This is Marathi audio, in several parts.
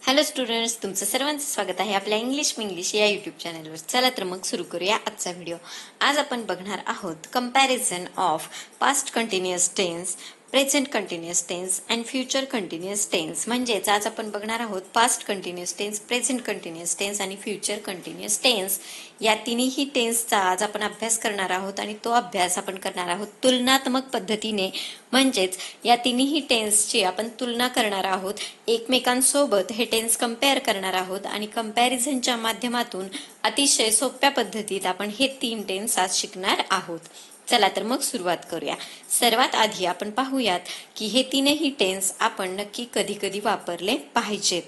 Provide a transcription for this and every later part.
हॅलो स्टुडंट्स, तुमचं सर्वांचं स्वागत आहे आपल्या इंग्लिश या यूट्यूब चॅनलवर. चला तर मग सुरू करूया आजचा व्हिडिओ. आज आपण बघणार आहोत comparison of past continuous tense, present continuous tense and future continuous tense. म्हणजेच आज आपण बघणार आहोत past continuous tense, present continuous tense आणि फ्युचर कंटिन्युअस टेन्स. या तिन्ही टेन्सचा आज आपण अभ्यास करणार आहोत आणि तो अभ्यास आपण करणार आहोत तुलनात्मक पद्धतीने. म्हणजेच या तिन्ही टेन्सची आपण तुलना करणार आहोत, एकमेकांसोबत हे टेन्स कंपेअर करणार आहोत आणि कंपॅरिझनच्या माध्यमातून अतिशय सोप्या पद्धतीत आपण हे 3 टेन्स आज शिकणार आहोत. चला तर मग सुरुवात करूया. सर्वात आधी आपण पाहूयात की हे तीनही टेन्स आपण नक्की कधी कधी वापरले पाहिजेत.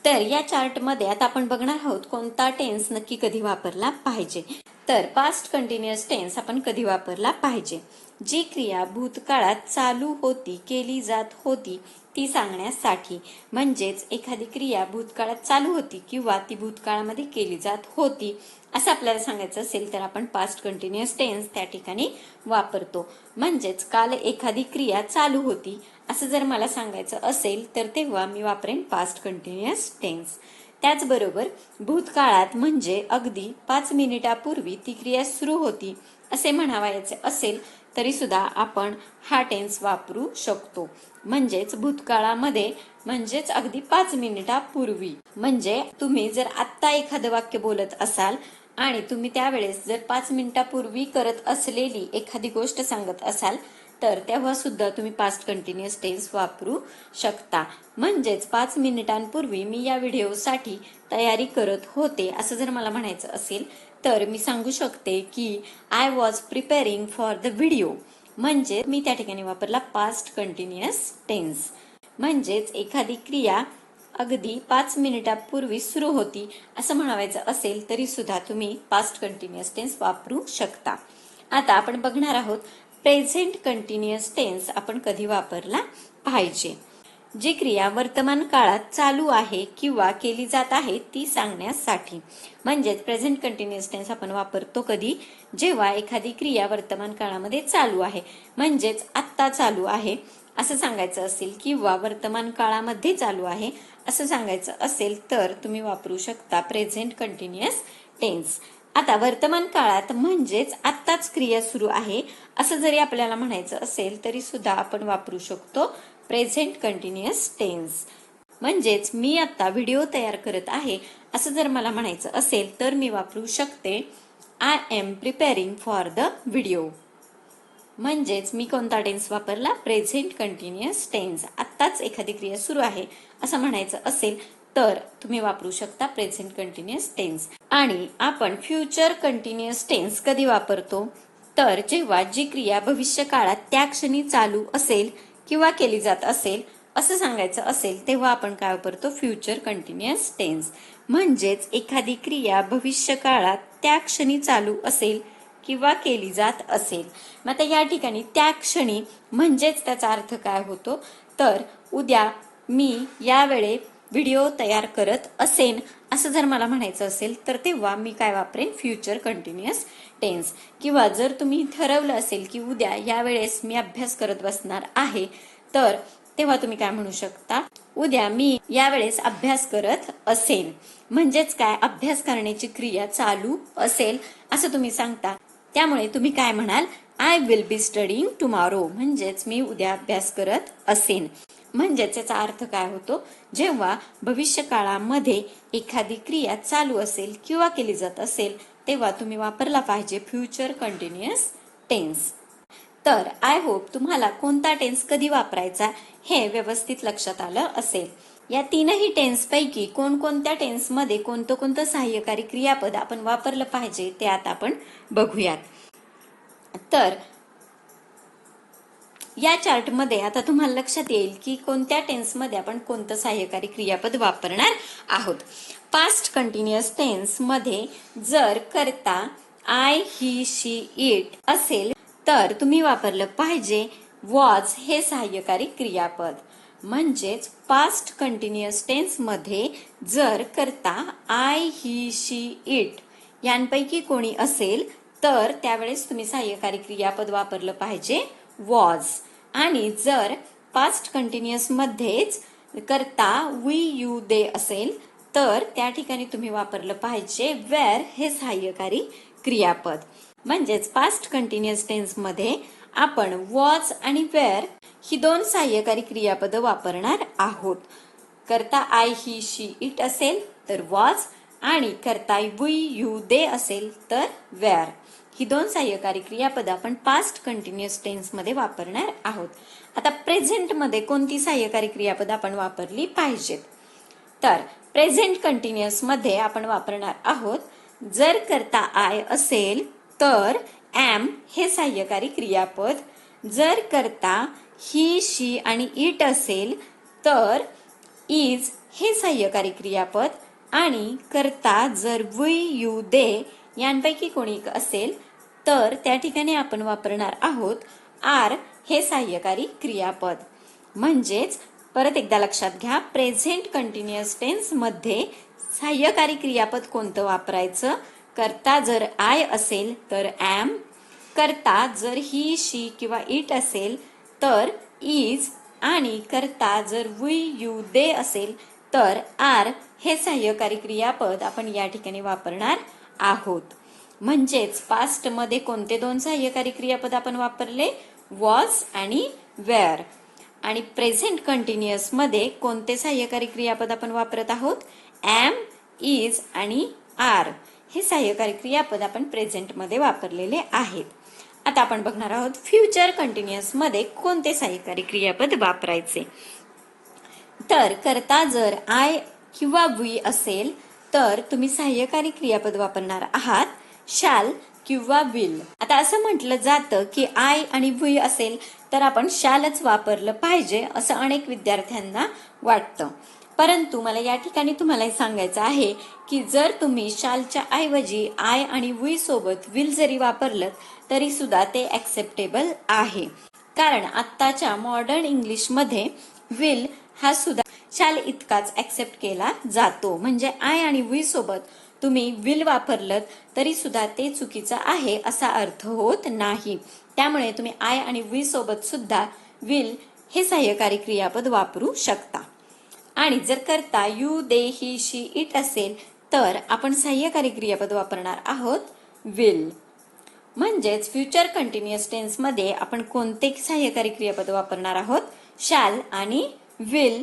तर या चार्टमध्ये आता आपण बघणार आहोत कोणता टेन्स नक्की कधी वापरला पाहिजे. तर पास्ट कंटिन्युअस टेन्स आपण कधी वापरला पाहिजे? जी क्रिया भूतकाळात चालू होती, केली जात होती ती सांगण्यासाठी. म्हणजेच एखादी क्रिया भूतकाळात चालू होती किंवा ती भूतकाळामध्ये केली जात होती असं आपल्याला सांगायचं असेल तर आपण पास्ट कंटिन्युअस टेन्स त्या ठिकाणी वापरतो. म्हणजेच काल एखादी क्रिया चालू होती असं जर मला सांगायचं असेल तर तेव्हा मी वापरेन पास्ट कंटिन्युअस टेन्स. त्याचबरोबर भूतकाळात म्हणजे अगदी 5 मिनिटापूर्वी ती क्रिया सुरू होती असे म्हणावायचे असेल तरी सुद्धा आपण हा टेन्स वापरू शकतो. म्हणजेच भूतकाळामध्ये म्हणजेच अगदी 5 मिनिटापूर्वी. म्हणजे तुम्ही जर आत्ता एखादं वाक्य बोलत असाल आणि तुम्ही त्यावेळेस जर 5 मिनिटापूर्वी करत असलेली एखादी गोष्ट सांगत असाल तर तेव्हा सुद्धा तुम्ही पास्ट कंटिन्युअस टेन्स वापरू शकता. म्हणजेच 5 मिनिटांपूर्वी मी या व्हिडिओसाठी तयारी करत होते असं जर मला म्हणायचं असेल तर मी सांगू शकते की I was preparing for the video. म्हणजे मी त्या ठिकाणी वापरला पास्ट कंटिन्युअस टेन्स. म्हणजेच एखादी क्रिया अगदी 5 मिनिटापूर्वी सुरू होती असं म्हणावायचं असेल तरी सुद्धा तुम्ही पास्ट कंटिन्युअस टेन्स वापरू शकता. आता आपण बघणार आहोत प्रेझेंट कंटिन्युअस टेन्स आपण कधी वापरला पाहिजे. जी क्रिया वर्तमान काळात चालू आहे किंवा केली जात आहे ती सांगण्यासाठी. म्हणजेच प्रेझेंट कंटिन्युअस टेन्स आपण वापरतो कधी? जेव्हा एखादी क्रिया वर्तमान काळामध्ये चालू आहे. म्हणजेच आत्ता चालू आहे असं सांगायचं असेल किंवा वर्तमान काळामध्ये चालू आहे असं सांगायचं असेल तर तुम्ही वापरू शकता प्रेझेंट कंटिन्युअस टेन्स. आता वर्तमान काळात म्हणजेच आत्ताच क्रिया सुरू आहे असं जरी आपल्याला म्हणायचं असेल तरी सुद्धा आपण वापरू शकतो प्रेझेंट कंटिन्युअस टेन्स. म्हणजेच मी आता व्हिडिओ तयार करत आहे असं जर मला म्हणायचं असेल तर मी वापरू शकते I am preparing for the video. म्हणजेच मी कोणता टेन्स वापरला? Present continuous tense. आत्ताच एखादी क्रिया सुरू आहे असं म्हणायचं असेल तर तुम्ही वापरू शकता प्रेझेंट कंटिन्युअस टेन्स. आणि आपण फ्युचर कंटिन्युअस टेन्स कधी वापरतो? तर जेव्हा जी क्रिया भविष्य काळात त्या क्षणी चालू असेल किंवा केली जात असेल असं सांगायचं असेल तेव्हा आपण काय वापरतो? Future continuous tense. म्हणजेच एखादी क्रिया भविष्य काळात त्या क्षणी चालू असेल किंवा केली जात असेल. मग आता या ठिकाणी त्या क्षणी म्हणजेच त्याचा अर्थ काय होतो? तर उद्या मी यावेळे व्हिडिओ तयार करत असेन असं जर मला म्हणायचं असेल तर तेव्हा मी काय वापरेन? Future continuous tense. किंवा जर तुम्ही ठरवलं असेल की उद्या यावेळेस मी अभ्यास करत बसणार आहे तर तेव्हा तुम्ही काय म्हणू शकता? उद्या मी यावेळेस अभ्यास करत असेन. म्हणजेच काय? अभ्यास करण्याची क्रिया चालू असेल असं तुम्ही सांगता. त्यामुळे तुम्ही काय म्हणाल? I will B studying tomorrow. म्हणजेच मी उद्या अभ्यास करत असेन. म्हणजेच याचा अर्थ काय होतो? जेव्हा भविष्य काळामध्ये एखादी क्रिया चालू असेल किंवा केली जात असेल तेव्हा तुम्ही वापरला पाहिजे फ्युचर कंटिन्युअस टेन्स. तर आय होप तुम्हाला कोणता टेन्स कधी वापरायचा हे व्यवस्थित लक्षात आलं असेल. या तीनही टेन्स पैकी कोणकोणत्या टेन्समध्ये कोणतं कोणतं सहाय्यकारी क्रियापद आपण वापरलं पाहिजे ते आता आपण बघूयात. तर या चार्टमध्ये आता तुम्हाला लक्षात येईल की कोणत्या टेन्समध्ये आपण कोणतं सहाय्यकारी क्रियापद वापरणार आहोत. पास्ट कंटिन्युअस टेन्स मध्ये जर कर्ता आय, ही, शी, इट असेल तर तुम्ही वापरलं पाहिजे वॉज हे सहाय्यकारी क्रियापद. म्हणजेच पास्ट कंटिन्युअस टेन्स मध्ये जर कर्ता आय, ही, शी, इट यांपैकी कोणी असेल तर त्यावेळेस तुम्ही सहाय्यकारी क्रियापद वापरलं पाहिजे वॉज. आणि जर पास्ट कंटिन्युअस मध्येच करता वी यू दे असेल तर त्या ठिकाणी तुम्ही वापरलं पाहिजे वेअर हे सहाय्यकारी क्रियापद. म्हणजेच पास्ट कंटिन्युअस टेन्स मध्ये आपण वॉज आणि वेअर ही दोन सहाय्यकारी क्रियापद वापरणार आहोत. करता आय ही शी इट असेल तर वॉज आणि करता वी यू दे असेल तर वेअर ही दोन सहाय्यकारी क्रियापद आपण पास्ट कंटिन्युअस टेन्स मध्ये वापरणार आहोत. आता प्रेझेंट मध्ये कोणती सहाय्यकारी क्रियापद आपण वापरली पाहिजेत तर प्रेझेंट कंटिन्युअस मध्ये आपण वापरणार आहोत जर करता आय असेल तर एम हे सहाय्यकारी क्रियापद, जर करता ही शी आणि इट असेल तर इज हे सहाय्यकारी क्रियापद आणि करता जर वी यू दे यांपैकी कोणी एक असेल तर त्या ठिकाणी आपण वापरणार आहोत आर हे सहाय्यकारी क्रियापद. म्हणजेच परत एकदा लक्षात घ्या, प्रेझेंट कंटिन्युअस टेन्स मध्ये सहाय्यकारी क्रियापद कोणतं वापरायचं. करता जर आय असेल तर एम, करता जर ही शी किंवा इट असेल तर इज आणि करता जर वी यू दे असेल तर आर हे सहाय्यकारी क्रियापद आपण या ठिकाणी वापरणार आहोत. म्हणजेच पास्ट मध्ये कोणते दोन सहाय्यकारी क्रियापद आपण वापरले, वॉज आणि वेअर. आणि प्रेझेंट कंटिन्युअस मध्ये कोणते सहाय्यकारी क्रियापद आपण वापरत आहोत, एम, इज आणि आर हे सहाय्यकारी क्रियापद आपण प्रेझेंट मध्ये वापरलेले आहेत. आता आपण बघणार आहोत फ्युचर कंटिन्युअस मध्ये कोणते सहाय्यकारी क्रियापद वापरायचे. तर करता जर आय किंवा वी असेल तर तुम्ही सहाय्यकारी क्रियापद वापरणार आहात शॅल किंवा विल. आता असं म्हटलं जातं की आय आणि वी असेल तर आपण शॅलच वापरलं पाहिजे असं अनेक विद्यार्थ्यांना वाटतं. परंतु मला या ठिकाणी तुम्हाला सांगायचं आहे की जर तुम्ही शॅलच्या ऐवजी आय आणि वी सोबत विल जरी वापरलं तरी सुद्धा ते ऍक्सेप्टेबल आहे. कारण आत्ताच्या मॉडर्न इंग्लिश मध्ये विल हा सुद्धा शॅल इतकाच ऍक्सेप्ट केला जातो. म्हणजे आय आणि वी सोबत तुम्ही विल वापरलं तरी सुद्धा ते चुकीचं आहे असा अर्थ होत नाही. त्यामुळे तुम्ही आय आणि वी सोबत सुद्धा विल हे सहाय्यकारी क्रियापद वापरू शकता. आणि जर करता you they he she it असेल तर आपण सहाय्यकारी क्रियापद वापरणार आहोत विल. म्हणजेच फ्युचर कंटिन्युअस टेन्स मध्ये आपण कोणते सहाय्यकारी क्रियापद वापरणार आहोत, शॅल आणि विल.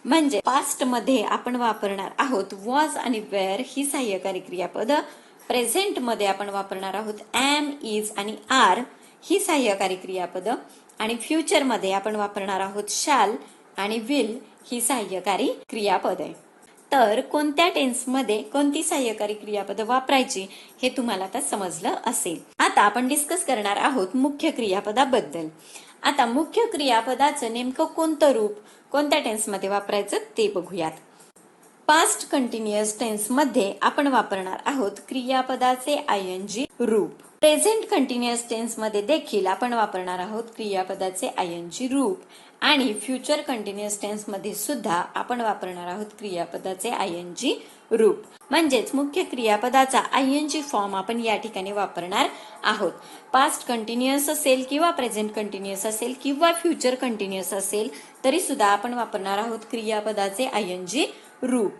म्हणजे पास्ट मध्ये आपण वापरणार आहोत वॉज आणि वेअर ही सहाय्यकारी क्रियापद. प्रेझेंट मध्ये आपण वापरणार आहोत एम, इज आणि आर ही सहाय्यकारी क्रियापद. आणि फ्युचर मध्ये आपण वापरणार आहोत शॅल आणि विल ही सहाय्यकारी क्रियापद आहे. तर कोणत्या टेन्स मध्ये कोणती सहाय्यकारी क्रियापद वापरायची हे तुम्हाला आता समजलं असेल. आता आपण डिस्कस करणार आहोत मुख्य क्रियापदाबद्दल. आता मुख्य क्रियापदाचं नेमकं कोणतं रूप कोणत्या टेन्स मध्ये वापरायचं ते बघूयात. पास्ट कंटिन्युअस टेन्स मध्ये आपण वापरणार आहोत क्रियापदाचे आयएनजी रूप. प्रेझेंट कंटिन्युअस टेन्स मध्ये देखील आपण वापरणार आहोत क्रियापदाचे आयएनजी रूप. आणि फ्युचर कंटिन्युअस टेन्स मध्ये सुद्धा आपण वापरणार आहोत क्रियापदाचे आयएनजी रूप. म्हणजेच मुख्य क्रियापदाचा आयएनजी फॉर्म आपण या ठिकाणी वापरणार आहोत. पास्ट कंटिन्युअस असेल किंवा प्रेझेंट कंटिन्युअस असेल किंवा फ्युचर कंटिन्युअस असेल तरी सुद्धा आपण वापरणार आहोत क्रियापदाचे आयएनजी रूप.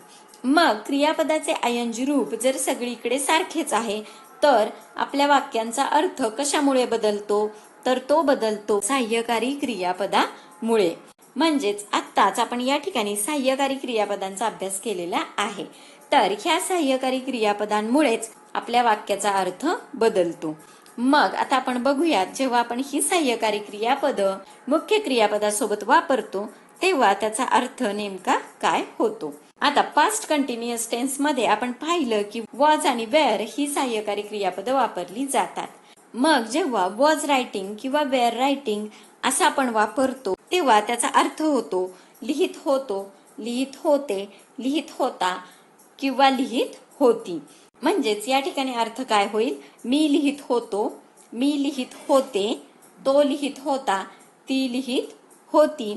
मग क्रियापदाचे आयएनजी रूप जर सगळीकडे सारखेच आहे तर आपल्या वाक्यांचा अर्थ कशामुळे बदलतो, तर तो बदलतो सहाय्यकारी क्रियापदामुळे. म्हणजेच आत्ताच आपण या ठिकाणी सहाय्यकारी क्रियापदांचा अभ्यास केलेला आहे. तर ह्या सहाय्यकारी क्रियापदांमुळेच आपल्या वाक्याचा अर्थ बदलतो. मग आता आपण बघूयात जेव्हा आपण ही सहाय्यकारी क्रियापद मुख्य क्रियापदासोबत वापरतो तेव्हा त्याचा अर्थ नेमका काय होतो. आता पास्ट कंटिन्युअस टेन्स मध्ये आपण पाहिलं की वॉज आणि वेअर ही सहाय्यकारी क्रियापद वापरली जातात. मग जेव्हा वॉज रायटिंग किंवा वेअर रायटिंग असा आपण वापरतो तेव्हा त्याचा अर्थ होतो लिहित होतो, लिहित होते, लिहित होता किंवा लिहित होती. म्हणजेच या ठिकाणी अर्थ काय होईल, मी लिहित होतो, मी लिहित होते, तो लिहित होता, ती लिहित होती,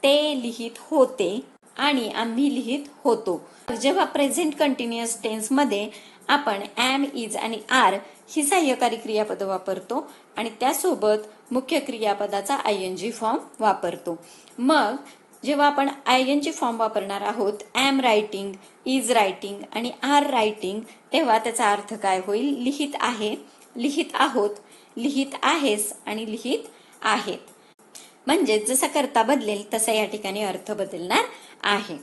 ते लिहित होते आणि आम्ही लिहित होतो. जेव्हा प्रेझेंट कंटिन्युअस टेन्स मध्ये आपण एम, इज आणि आर ही सहाय्यकारी क्रियापद वापरतो आणि त्यासोबत मुख्य क्रियापदाचा आयएनजी फॉर्म वापरतो. मग जेव्हा आपण आयएनजी फॉर्म वापरणार आहोत, एम रायटिंग, इज रायटिंग आणि आर रायटिंग, तेव्हा त्याचा अर्थ काय होईल? लिहित आहे, लिहित आहोत, लिहित आहेस आणि लिहित आहेत. म्हणजे जसा कर्ता बदलेल तसा या ठिकाणी अर्थ बदलणार आहे.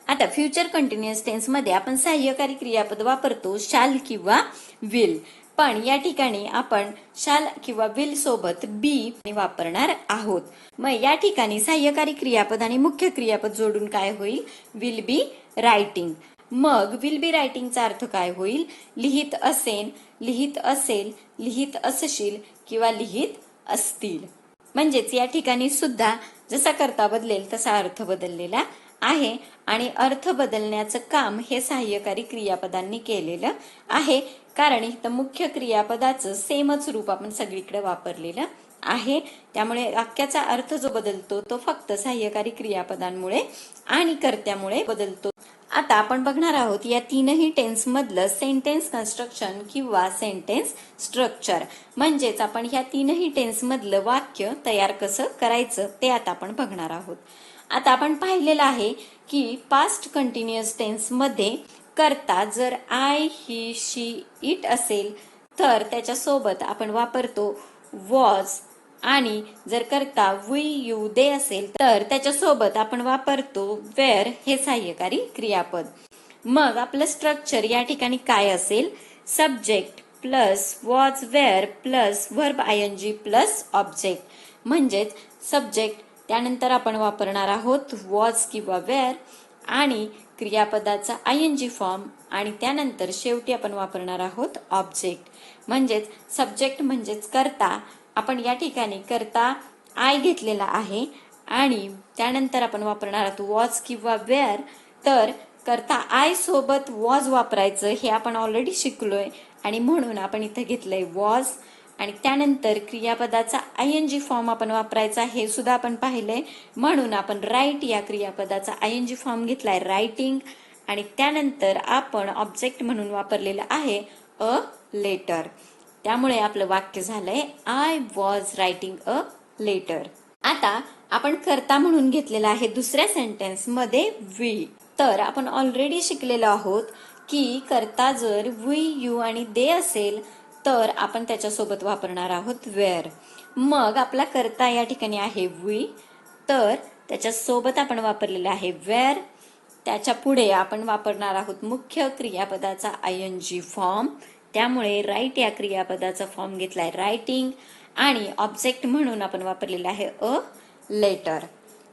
आता फ्युचर कंटिन्युअस टेन्स मध्ये आपण सहाय्यकारी क्रियापद वापरतो शाल किंवा विल, पण या ठिकाणी आपण शाल किंवा विल सोबत बी वापरणार आहोत. मग या ठिकाणी सहाय्यकारी क्रियापद आणि मुख्य क्रियापद जोडून काय होईल? Will be writing. मग विल बी रायटिंगचा अर्थ काय होईल? लिहित असेन, लिहित असेल, लिहित असशील किंवा लिहित असतील. म्हणजेच या ठिकाणी सुद्धा जसा कर्ता बदलेल तसा अर्थ बदललेला आहे आणि अर्थ बदलण्याचं काम हे सहाय्यकारी क्रियापदांनी केलेलं आहे, कारण इथं मुख्य क्रियापदाचं सेमच रूप आपण सगळीकडे वापरलेलं आहे. त्यामुळे वाक्याचा अर्थ जो बदलतो तो फक्त सहाय्यकारी क्रियापदांमुळे आणि कर्त्यामुळे बदलतो. आता आपण बघणार आहोत या तीनही टेन्स मधलं सेंटेन्स कन्स्ट्रक्शन किंवा सेंटेन्स स्ट्रक्चर. म्हणजेच आपण ह्या तीनही टेन्स मधलं वाक्य तयार कसं करायचं ते आता आपण बघणार आहोत. आता आपण पाहिलेलं आहे की पास्ट कंटिन्युअस टेन्स मध्ये कर्ता जर आय, ही, शी, इट असेल तर त्याच्यासोबत आपण वापरतो वॉज, आणि जर कर्ता वी, यू, दे असेल तर त्याच्यासोबत आपण वापरतो वेअर हे सहाय्यकारी क्रियापद. मग आपलं स्ट्रक्चर या ठिकाणी काय असेल? Subject plus was, were plus verb ING plus object. म्हणजेच सब्जेक्ट, त्यानंतर आपण वापरणार आहोत वॉज किंवा वेअर आणि क्रियापदाचा आयएनजी फॉर्म, आणि त्यानंतर शेवटी आपण वापरणार आहोत ऑब्जेक्ट. म्हणजेच सब्जेक्ट म्हणजेच कर्ता. आपण या ठिकाणी कर्ता आय घेतलेला आहे आणि त्यानंतर आपण वापरणार आहोत वॉज किंवा वेअर. तर कर्ता आय सोबत वॉज वापरायचं हे आपण ऑलरेडी शिकलोय आणि म्हणून आपण इथे घेतलंय वॉज. आणि त्यानंतर क्रियापदाचा आयएनजी फॉर्म आपण वापरायचा हे सुद्धा आपण पाहिलंय, म्हणून आपण राईट या क्रियापदाचा आयएनजी फॉर्म घेतलाय रायटिंग. आणि त्यानंतर आपण ऑब्जेक्ट म्हणून वापरलेलं आहे अ लेटर. त्यामुळे आपलं वाक्य झालंय I was writing a letter. आता आपण कर्ता म्हणून घेतलेला आहे दुसऱ्या सेंटेन्स मध्ये वी. तर आपण ऑलरेडी शिकलेलो आहोत की कर्ता जर वी, यू आणि दे असेल तर आपण त्याच्यासोबत वापरणार आहोत वेअर. मग आपला कर्ता या ठिकाणी आहे वी, तर त्याच्यासोबत आपण वापरलेला आहे वेअर. त्याच्या पुढे आपण वापरणार आहोत मुख्य क्रियापदाचा आयएनजी फॉर्म. त्यामुळे राईट या क्रियापदाचा फॉर्म घेतलाय रायटिंग आणि ऑब्जेक्ट म्हणून आपण वापरलेला आहे अ लेटर.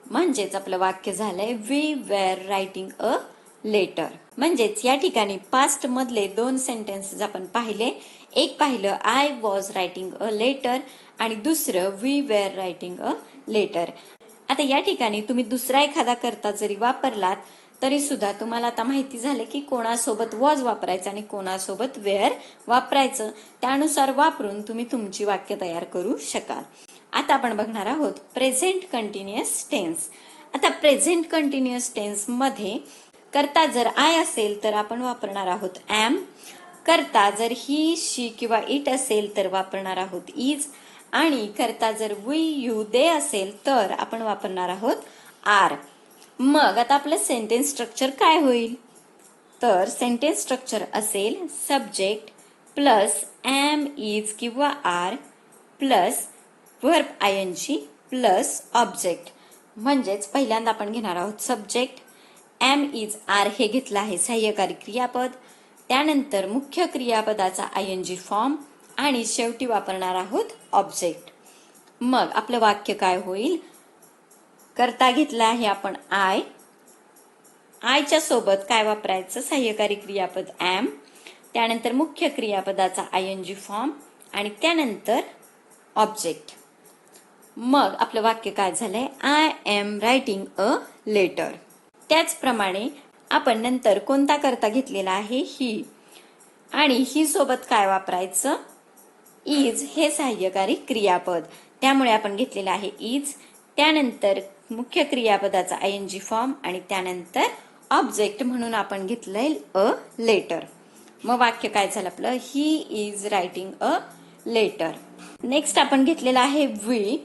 म्हणजेच आपलं वाक्य झालंय we were writing a letter. म्हणजेच या ठिकाणी पास्ट मधले दोन सेंटेन्सेस आपण पाहिले. एक पाहिलं I was writing a letter आणि दुसरं we were writing a letter. आता या ठिकाणी तुम्ही दुसरा एखादा कर्ता जरी वापरलात तरी सुद्धा तुम्हाला आता माहिती झाले की कोणासोबत वॉज वापरायचं आणि कोणासोबत वेअर वापरायचं. त्यानुसार वापरून तुम्ही तुमची वाक्य तयार करू शकाल. आता आपण बघणार आहोत प्रेझेंट कंटिन्युअस टेन्स. आता प्रेझेंट कंटिन्युअस टेन्स मध्ये कर्ता जर आय असेल तर आपण वापरणार आहोत एम. कर्ता जर ही, शी किंवा इट असेल तर वापरणार आहोत इज. आणि कर्ता जर वी, यू, दे असेल तर आपण वापरणार आहोत आर. मग आता आपलं सेंटेन्स स्ट्रक्चर काय होईल? तर सेंटेन्स स्ट्रक्चर असेल सब्जेक्ट प्लस एम, इज किंवा are plus verb ING plus object. म्हणजेच पहिल्यांदा आपण घेणार आहोत सब्जेक्ट, एम, इज, आर हे घेतलं आहे सहाय्यकारी क्रियापद. त्यानंतर मुख्य क्रियापदाचा आयएनजी फॉर्म आणि शेवटी वापरणार आहोत ऑब्जेक्ट. मग आपलं वाक्य काय होईल? कर्ता घेतला आहे आपण आय. आयच्या सोबत काय वापरायचं? सहाय्यकारी क्रियापद एम, त्यानंतर मुख्य क्रियापदाचा आयएनजी फॉर्म आणि त्यानंतर ऑब्जेक्ट. मग आपलं वाक्य काय झालंय? I am writing a letter. त्याचप्रमाणे आपण नंतर कोणता कर्ता घेतलेला आहे? ही. आणि ही सोबत काय वापरायचं? इज हे सहाय्यकारी क्रियापद. त्यामुळे आपण घेतलेलं आहे इज. त्यानंतर मुख्य क्रियापदाचा आयएनजी फॉर्म आणि त्यानंतर ऑब्जेक्ट म्हणून आपण घेतलंय अ लेटर. मग वाक्य काय झालं आपलं? He is writing a letter. Next आपण घेतलेला आहे वी.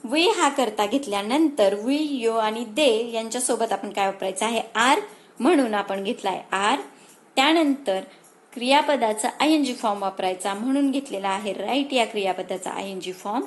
वी हा करता घेतल्यानंतर वी, यू आणि दे यांच्यासोबत आपण काय वापरायचं आहे, आर, म्हणून आपण घेतलाय आर. त्यानंतर क्रियापदाचा आयएनजी फॉर्म वापरायचा म्हणून घेतलेला आहे राईट या क्रियापदाचा आयएनजी फॉर्म.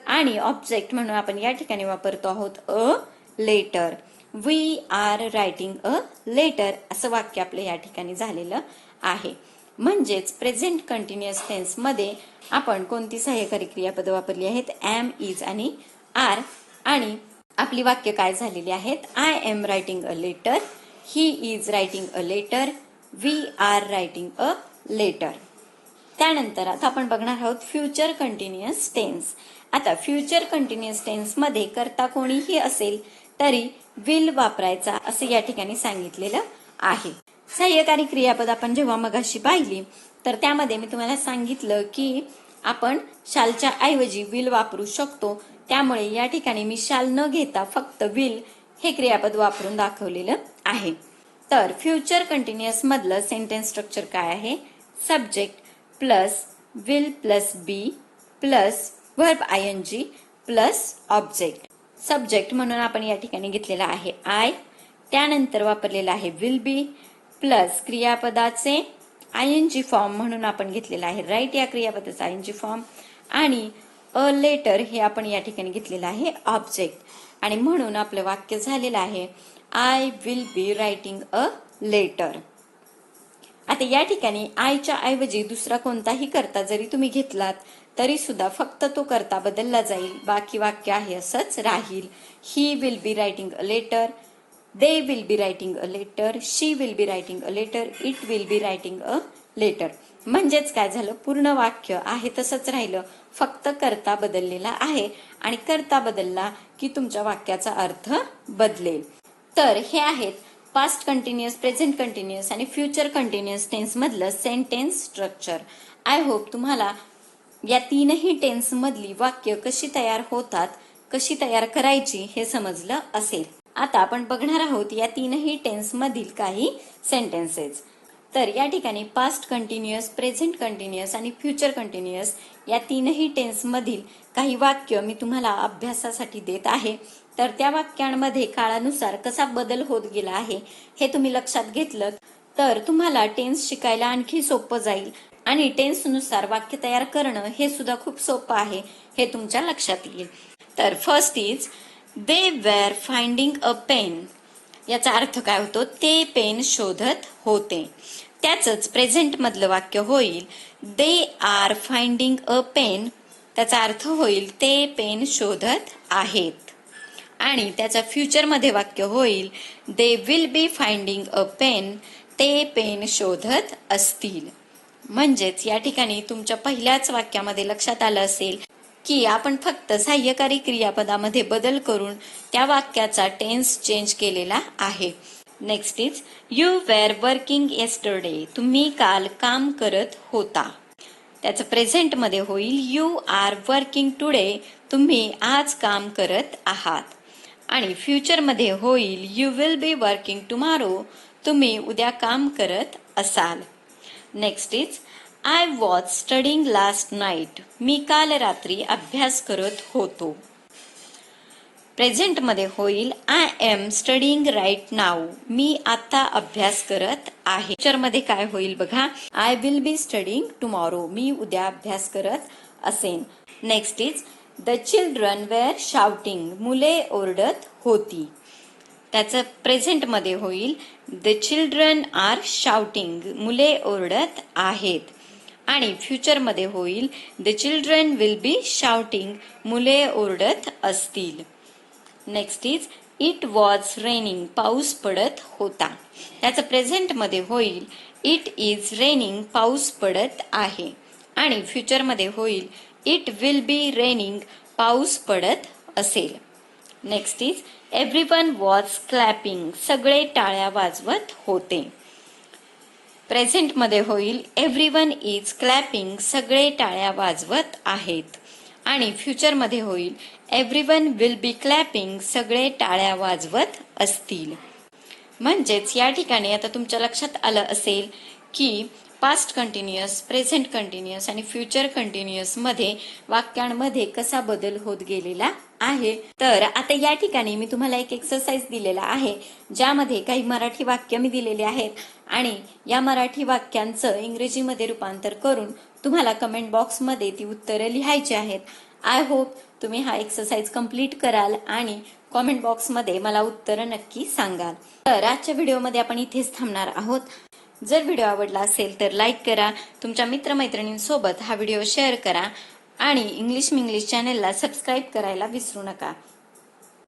आणि ऑब्जेक्ट म्हणून आपण या ठिकाणी वापरतो आहोत a letter. We are writing a letter असं वाक्य आपलं या ठिकाणी झालेलं आहे. म्हणजेच प्रेझेंट कंटिन्युअस टेन्स मध्ये आपण कोणती सहाय्यकारी क्रियापदं वापरली आहेत, एम, इज आणि आर. आणि आपली वाक्य काय झालेली आहेत, I am writing a letter, he is writing a letter, we are writing a letter. त्यानंतर आता आपण बघणार आहोत फ्युचर कंटिन्युअस टेन्स. आता फ्युचर कंटिन्युअस टेन्स मध्ये करता कोणीही असेल तरी विल वापरायचा असं या ठिकाणी सांगितलेलं आहे. सहाय्यकारी क्रियापद आपण जेव्हा मगाशी पाहिली तर त्यामध्ये मी तुम्हाला सांगितलं की आपण शालच्या ऐवजी विल वापरू शकतो. त्यामुळे या ठिकाणी मी शाल न घेता फक्त विल हे क्रियापद वापरून दाखवलेलं आहे. तर फ्युचर कंटिन्युअस मधलं सेंटेन्स स्ट्रक्चर काय आहे, subject plus will plus be plus verb ING plus object. Subject म्हणून आपण या ठिकाणी घेतलेला आहे आय, त्यानंतर वापरलेला आहे विल बी प्लस क्रियापदाचे आयएनजी फॉर्म म्हणून आपण घेतलेला आहे राईट या क्रियापदाचा आयएनजी फॉर्म. आणि अ लेटर हे आपण या ठिकाणी घेतलेलं आहे ऑब्जेक्ट. आणि म्हणून आपलं वाक्य झालेलं आहे I will be writing a letter. आता या ठिकाणी आयच्या ऐवजी दुसरा कोणताही करता जरी तुम्ही घेतलात तरी सुद्धा फक्त तो करता बदलला जाईल, बाकी वाक्य आहे असंच राहील. He will be writing a letter, they will be writing a letter, she will be writing a letter, it will be writing a letter. म्हणजेच काय झालं, पूर्ण वाक्य आहे तसंच राहिलं, फक्त करता बदललेला आहे. आणि करता बदलला की तुमच्या वाक्याचा अर्थ बदलेल. तर हे आहेत पास्ट कंटिन्युअस, प्रेझेंट कंटिन्युअस आणि फ्युचर कंटिन्युअस टेन्स मधलं सेंटेन्स स्ट्रक्चर. आय होप तुम्हाला या तीनही टेन्स मधली वाक्य कशी तयार होतात, कशी तयार करायची हे समजलं असेल. आता आपण बघणार आहोत या तीनही टेन्स मधील काही सेंटेन्सेस. तर या ठिकाणी पास्ट कंटिन्युअस, प्रेझेंट कंटिन्युअस आणि फ्युचर कंटिन्युअस या तीनही टेन्स मधील काही वाक्य मी तुम्हाला अभ्यासासाठी देत आहे. तर त्या वाक्यांमध्ये काळानुसार कसा बदल होत गेला आहे हे तुम्ही लक्षात घेतलं तर तुम्हाला टेन्स शिकायला आणखी सोपं जाईल. आणि टेन्सनुसार वाक्य तयार करणं हे सुद्धा खूप सोपं आहे हे तुमच्या लक्षात येईल. तर first is they were finding a pen. याचा अर्थ काय होतो, ते पेन शोधत होते. त्याचंच प्रेझेंट मधलं वाक्य होईल they are finding a pen. त्याचा अर्थ होईल ते पेन शोधत आहेत. आणि त्याचा फ्युचर मध्ये वाक्य होईल they will be finding a pen. ते पेन शोधत असतील. म्हणजेच या ठिकाणी तुमच्या पहिल्याच वाक्यामध्ये लक्षात आलं असेल की आपण फक्त सहाय्यकारी क्रियापदामध्ये बदल करून त्या वाक्याचा टेन्स चेंज केलेला आहे. Next is you where working yesterday. तुम्ही काल काम करत होता. त्याचं प्रेझेंट मध्ये होईल यू आर वर्किंग टुडे. तुम्ही आज काम करत आहात. आणि फ्युचर मध्ये होईल you will be working tomorrow. तुम्ही उद्या काम करत असाल. Next is I was studying last night. मी काल रात्री अभ्यास करत होतो. प्रेझेंट मध्ये होईल I am studying right now. मी आता अभ्यास करत आहे. फ्युचर मध्ये काय होईल बघा, I will be studying tomorrow. मी उद्या अभ्यास करत असेन. Next is the children were shouting. मुले ओरडत होती. त्याचं प्रेझेंट मध्ये होईल द चिल्ड्रन आर शाउटिंग. मुले ओरडत आहेत. आणि फ्युचर मध्ये होईल the children will be shouting. मुले ओरडत असतील. Next is it was raining. पाऊस पडत होता. त्याचं प्रेझेंट मध्ये होईल इट इज रेनिंग. पाऊस पडत आहे. आणि फ्युचर मध्ये होईल इट विल बी रेनिंग. पाऊस पडत असेल. Next is everyone was clapping. सगळे टाळ्या वाजवत होते. प्रेझेंट मध्ये होईल एव्हरीवन इज क्लॅपिंग. सगळे टाळ्या वाजवत आहेत. आणि फ्युचर मध्ये होईल एव्हरीवन विल बी क्लॅपिंग. सगळे टाळ्या वाजवत असतील. म्हणजेच या ठिकाणी आता तुमच्या लक्षात आलं असेल की पास्ट कंटिन्युअस, प्रेझेंट कंटिन्युअस आणि फ्युचर कंटिन्युअस मध्ये वाक्यांमध्ये कसा बदल होत गेलेला आहे. तर आता या ठिकाणी मी तुम्हाला एक एक्सरसाइज दिलेला आहे, ज्यामध्ये काही मराठी वाक्य मी दिलेली आहेत आणि या मराठी वाक्यांचं इंग्रजीमध्ये रूपांतर करून तुम्हाला कमेंट बॉक्समध्ये ती उत्तरं लिहायची आहेत. आय होप तुम्ही हा एक्सरसाइज कंप्लीट कराल आणि कमेंट बॉक्समध्ये मला उत्तरं नक्की सांगाल. तर आजच्या व्हिडिओमध्ये आपण इथेच थांबणार आहोत. जर व्हिडिओ आवडला असेल तर लाईक करा, तुमच्या मित्रमैत्रिणींसोबत हा व्हिडिओ शेअर करा आणि इंग्लिश मिंग्लिश चॅनेलला सबस्क्राईब करायला विसरू नका.